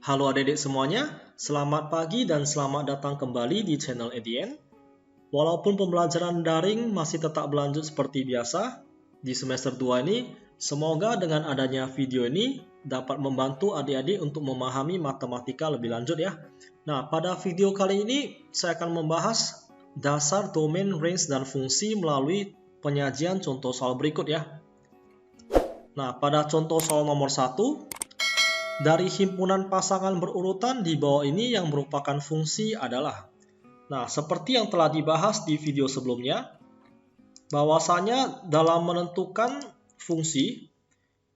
Halo adik-adik semuanya, selamat pagi dan selamat datang kembali di channel EDN. Walaupun pembelajaran daring masih tetap berlanjut seperti biasa, di semester 2 ini, semoga dengan adanya video ini dapat membantu adik-adik untuk memahami matematika lebih lanjut ya. Nah, pada video kali ini saya akan membahas dasar domain, range, dan fungsi melalui penyajian contoh soal berikut ya. Nah, pada contoh soal nomor 1, dari himpunan pasangan berurutan di bawah ini yang merupakan fungsi adalah. Nah, seperti yang telah dibahas di video sebelumnya, bahwasanya dalam menentukan fungsi,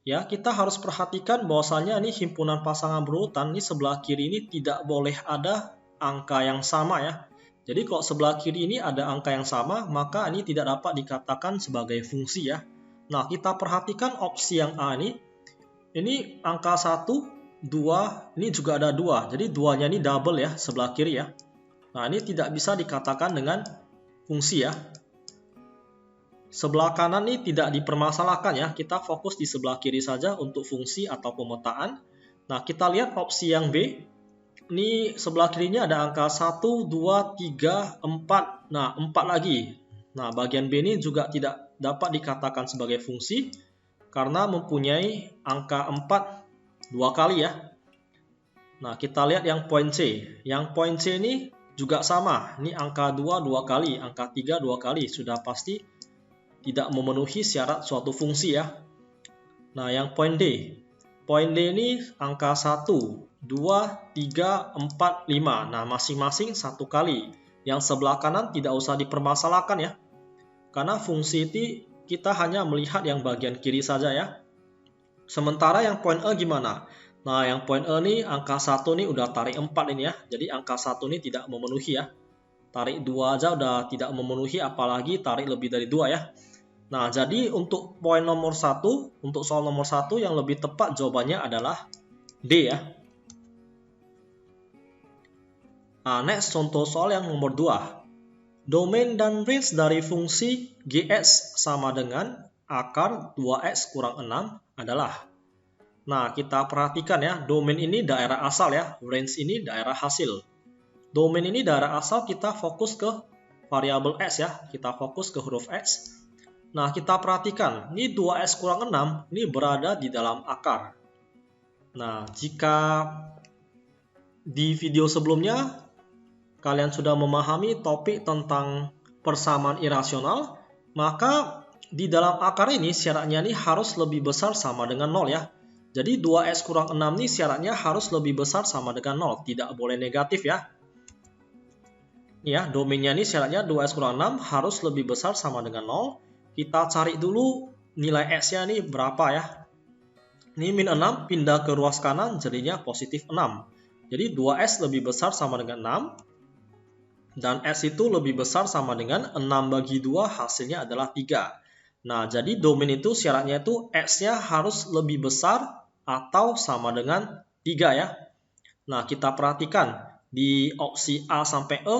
ya kita harus perhatikan bahwasanya ini himpunan pasangan berurutan ini sebelah kiri ini tidak boleh ada angka yang sama ya. Jadi kalau sebelah kiri ini ada angka yang sama, maka ini tidak dapat dikatakan sebagai fungsi ya. Nah, kita perhatikan opsi yang A ini angka 1, 2, ini juga ada 2. Jadi 2-nya ini double ya, sebelah kiri ya. Nah, ini tidak bisa dikatakan dengan fungsi ya. Sebelah kanan ini tidak dipermasalahkan ya. Kita fokus di sebelah kiri saja untuk fungsi atau pemetaan. Nah, kita lihat opsi yang B. Ini sebelah kirinya ada angka 1, 2, 3, 4. Nah, 4 lagi. Nah, bagian B ini juga tidak dapat dikatakan sebagai fungsi karena mempunyai angka 4 dua kali ya. Nah, kita lihat yang poin C. Yang poin C ini juga sama. Ini angka 2 dua kali, angka 3 dua kali. Sudah pasti tidak memenuhi syarat suatu fungsi ya. Nah, yang poin D. Poin D ini angka 1, 2, 3, 4, 5. Nah, masing-masing satu kali. Yang sebelah kanan tidak usah dipermasalahkan ya. Karena fungsi itu kita hanya melihat yang bagian kiri saja ya. Sementara yang poin E gimana? Nah, yang poin E ini angka 1 ini udah tarik 4 ini ya. Jadi angka 1 ini tidak memenuhi ya. Tarik 2 aja udah tidak memenuhi, apalagi tarik lebih dari 2 ya. Nah, jadi untuk poin nomor 1, untuk soal nomor 1 yang lebih tepat jawabannya adalah D ya. Nah, next contoh soal yang nomor 2. Domain dan range dari fungsi Gx sama dengan akar 2x kurang 6 adalah. Nah, kita perhatikan ya, domain ini daerah asal ya, range ini daerah hasil. Domain ini daerah asal, kita fokus ke variabel x ya, kita fokus ke huruf x. Nah, kita perhatikan, ini 2x kurang 6, ini berada di dalam akar. Nah, jika di video sebelumnya kalian sudah memahami topik tentang persamaan irasional, maka di dalam akar ini syaratnya ini harus lebih besar sama dengan 0 ya. Jadi 2x kurang 6 ini syaratnya harus lebih besar sama dengan 0, tidak boleh negatif ya. Ini ya, domainnya ini syaratnya 2x kurang 6 harus lebih besar sama dengan 0. Kita cari dulu nilai x-nya ini berapa ya. Ini min 6 pindah ke ruas kanan jadinya positif 6. Jadi 2x lebih besar sama dengan 6. Dan x itu lebih besar sama dengan 6 bagi 2 hasilnya adalah 3. Nah, jadi domain itu syaratnya itu x-nya harus lebih besar atau sama dengan 3 ya. Nah, kita perhatikan di opsi A sampai E,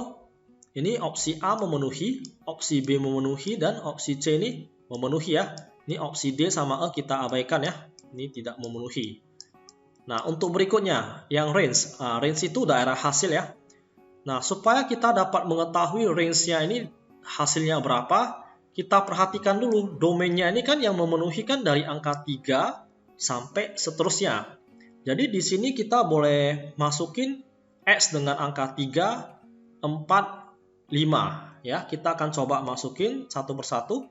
ini opsi A memenuhi, opsi B memenuhi, dan opsi C ini memenuhi ya. Ini opsi D sama E kita abaikan ya, ini tidak memenuhi. Nah, untuk berikutnya, yang range. Range itu daerah hasil ya. Nah, supaya kita dapat mengetahui range-nya ini hasilnya berapa, kita perhatikan dulu domainnya ini kan yang memenuhi kan dari angka 3 sampai seterusnya. Jadi di sini kita boleh masukin x dengan angka 3, 4, 5 ya. Kita akan coba masukin satu persatu.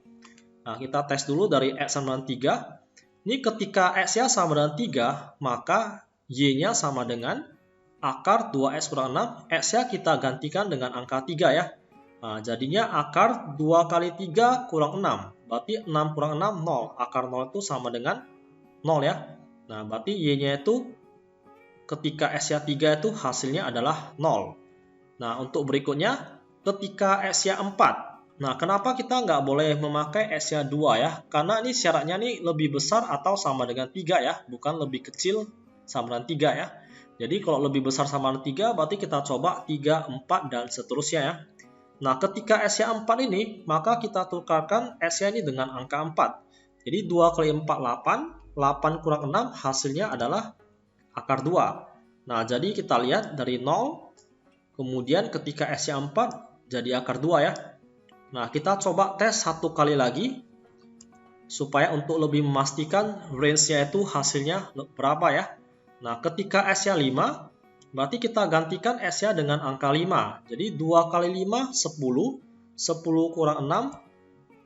Nah, kita tes dulu dari x sama dengan 3. Ini ketika x-nya sama dengan 3, maka y-nya sama dengan akar 2x kurang 6, x-nya kita gantikan dengan angka 3 ya. Nah, jadinya akar 2 kali 3 kurang 6. Berarti 6 kurang 6, 0. Akar 0 itu sama dengan 0 ya. Nah, berarti y-nya itu ketika x-nya 3 itu hasilnya adalah 0. Nah, untuk berikutnya, ketika x-nya 4. Nah, kenapa kita nggak boleh memakai x-nya 2 ya? Karena ini syaratnya ini lebih besar atau sama dengan 3 ya, bukan lebih kecil sama dengan 3 ya. Jadi kalau lebih besar sama dengan 3, berarti kita coba 3, 4, dan seterusnya ya. Nah, ketika x-nya 4 ini, maka kita tukarkan x-nya ini dengan angka 4. Jadi 2 kali 4, 8. 8 kurang 6, hasilnya adalah akar 2. Nah, jadi kita lihat dari 0, kemudian ketika S-nya 4, jadi akar 2 ya. Nah, kita coba tes satu kali lagi, supaya untuk lebih memastikan range-nya itu hasilnya berapa ya. Nah, ketika S-nya 5, berarti kita gantikan S-nya dengan angka 5. Jadi 2 kali 5, 10. 10 kurang 6,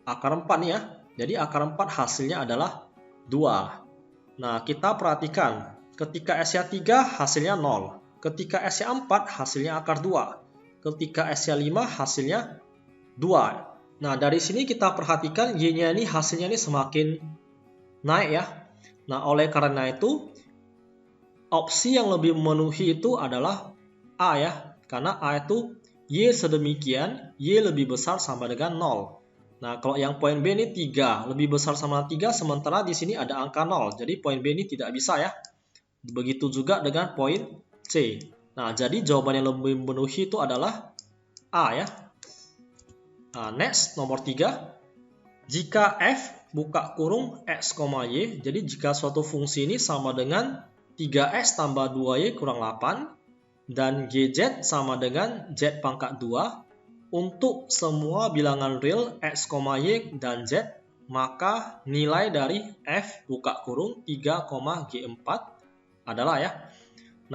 akar 4 nih ya. Jadi akar 4 hasilnya adalah 2. Nah, kita perhatikan. Ketika S-nya 3, hasilnya 0. Ketika S-nya 4, hasilnya akar 2. Ketika S-nya 5, hasilnya 2. Nah, dari sini kita perhatikan Y-nya ini hasilnya ini semakin naik ya. Nah, oleh karena itu, opsi yang lebih memenuhi itu adalah A ya. Karena A itu Y sedemikian, Y lebih besar sama dengan 0. Nah, kalau yang poin B ini 3, lebih besar sama 3, sementara di sini ada angka 0. Jadi poin B ini tidak bisa ya. Begitu juga dengan poin C. Nah, jadi jawaban yang lebih memenuhi itu adalah A ya. Nah, next, nomor 3. Jika f buka kurung x, y, jadi jika suatu fungsi ini sama dengan 3x tambah 2y kurang 8, dan gz sama dengan z pangkat 2, untuk semua bilangan real x, y, dan z, maka nilai dari f buka kurung 3, g4 adalah ya.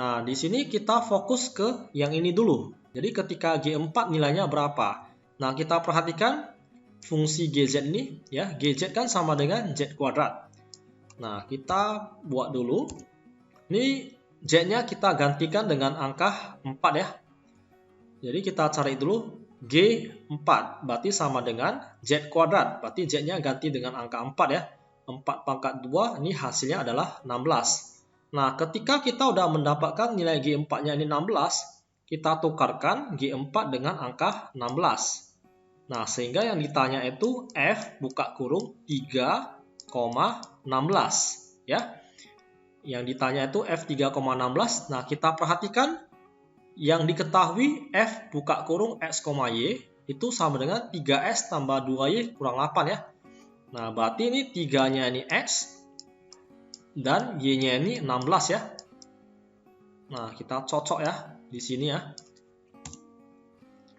Nah, di sini kita fokus ke yang ini dulu. Jadi ketika g4 nilainya berapa? Nah, kita perhatikan fungsi gz ini ya, gz kan sama dengan z kuadrat. Nah, kita buat dulu. Ini z-nya kita gantikan dengan angka 4 ya. Jadi kita cari dulu g4, berarti sama dengan z kuadrat. Berarti z-nya ganti dengan angka 4 ya. 4 pangkat 2, ini hasilnya adalah 16. Nah, ketika kita udah mendapatkan nilai g4-nya ini 16, kita tukarkan g4 dengan angka 16. Nah, sehingga yang ditanya itu f buka kurung 3,16 ya. Yang ditanya itu f 3,16. Nah, kita perhatikan yang diketahui f buka kurung x, y itu sama dengan 3x tambah 2y kurang 8 ya. Nah, berarti ini 3-nya ini x dan y-nya ini 16 ya. Nah, kita cocok ya di sini ya.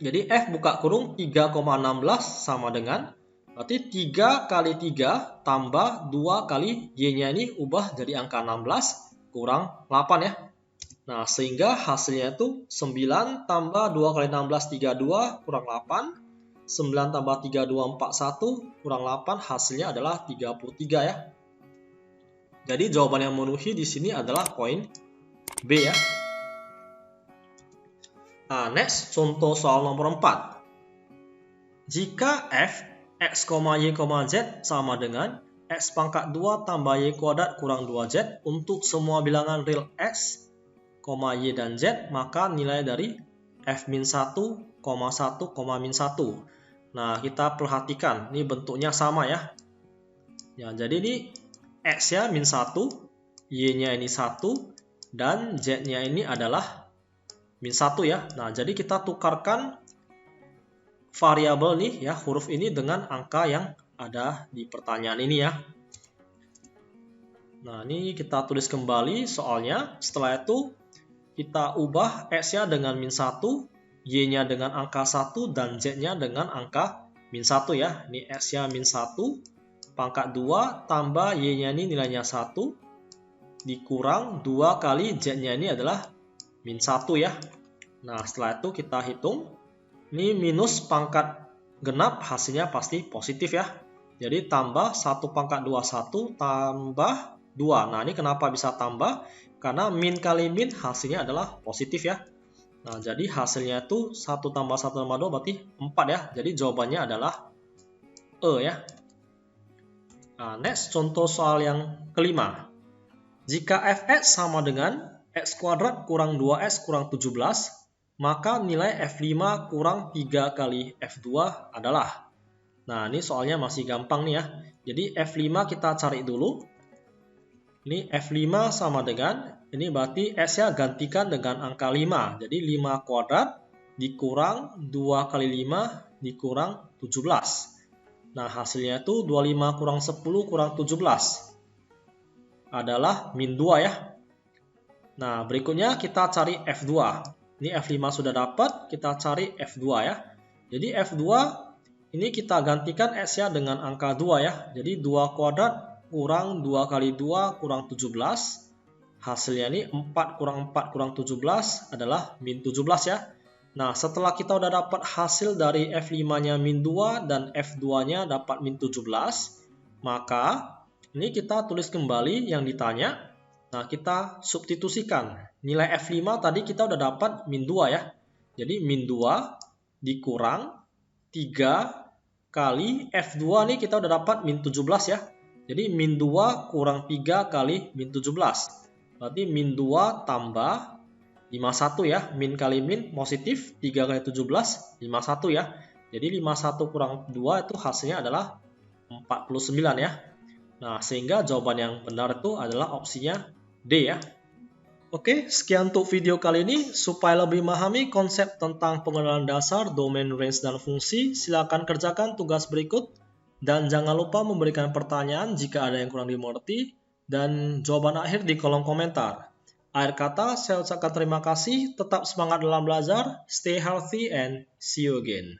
Jadi f buka kurung 3,16 sama dengan, berarti 3 kali 3 tambah 2 kali y-nya ini ubah jadi angka 16 kurang 8 ya. Nah, sehingga hasilnya itu 9 tambah 2 kali 16, 32 kurang 8. 9 tambah 32, 41 kurang 8, hasilnya adalah 33 ya. Jadi jawaban yang memenuhi di sini adalah poin B ya. Nah, next, contoh soal nomor 4. Jika f, x, y, z sama dengan x pangkat 2 tambah y kuadrat kurang 2z untuk semua bilangan real x, y, dan z, maka nilai dari f-1, 1, 1. Nah, kita perhatikan, ini bentuknya sama ya. Ya, jadi ini x-nya min 1, y-nya ini 1, dan z-nya ini adalah min 1 ya. Nah, jadi kita tukarkan variabel nih ya, huruf ini dengan angka yang ada di pertanyaan ini ya. Nah, ini kita tulis kembali soalnya. Setelah itu kita ubah x-nya dengan min 1, y-nya dengan angka 1, dan z-nya dengan angka min 1 ya. Ini x-nya min 1 pangkat 2 tambah y-nya ini nilainya 1 dikurang 2 kali z-nya ini adalah min 1 ya. Nah, setelah itu kita hitung. Ini minus pangkat genap, hasilnya pasti positif ya. Jadi tambah 1 pangkat 21 tambah 2. Nah, ini kenapa bisa tambah? Karena min kali min hasilnya adalah positif ya. Nah, jadi hasilnya itu 1 tambah 1 tambah 2 berarti 4 ya. Jadi jawabannya adalah E ya. Nah, next, contoh soal yang kelima. Jika fx sama dengan x kuadrat kurang 2x kurang 17, maka nilai f5 kurang 3 kali f2 adalah. Nah, ini soalnya masih gampang nih ya. Jadi f5 kita cari dulu. Ini f5 sama dengan, ini berarti s-nya gantikan dengan angka 5. Jadi 5 kuadrat dikurang 2 kali 5 dikurang 17. Nah, hasilnya itu 25 kurang 10 kurang 17 adalah min 2 ya. Nah, berikutnya kita cari F2. Ini F5 sudah dapat, kita cari F2 ya. Jadi F2 ini kita gantikan X-nya dengan angka 2 ya. Jadi 2 kuadrat kurang 2 kali 2 kurang 17. Hasilnya ini 4 kurang 4 kurang 17 adalah min 17 ya. Nah, setelah kita udah dapat hasil dari F5-nya min 2 dan F2-nya dapat min 17, maka ini kita tulis kembali yang ditanya. Nah, kita substitusikan. Nilai F5 tadi kita udah dapat min 2 ya. Jadi min 2 dikurang 3 kali F2 nih kita udah dapat min 17 ya. Jadi min 2 kurang 3 kali min 17. Berarti min 2 tambah 51 ya. Min kali min positif, 3 kali 17, 51 ya. Jadi 51 kurang 2 itu hasilnya adalah 49 ya. Nah, sehingga jawaban yang benar itu adalah opsinya D ya. Oke, sekian untuk video kali ini. Supaya lebih memahami konsep tentang pengenalan dasar, domain, range, dan fungsi, silakan kerjakan tugas berikut. Dan jangan lupa memberikan pertanyaan jika ada yang kurang dimengerti. Dan jawaban akhir di kolom komentar. Akhir kata, saya ucapkan terima kasih. Tetap semangat dalam belajar. Stay healthy and see you again.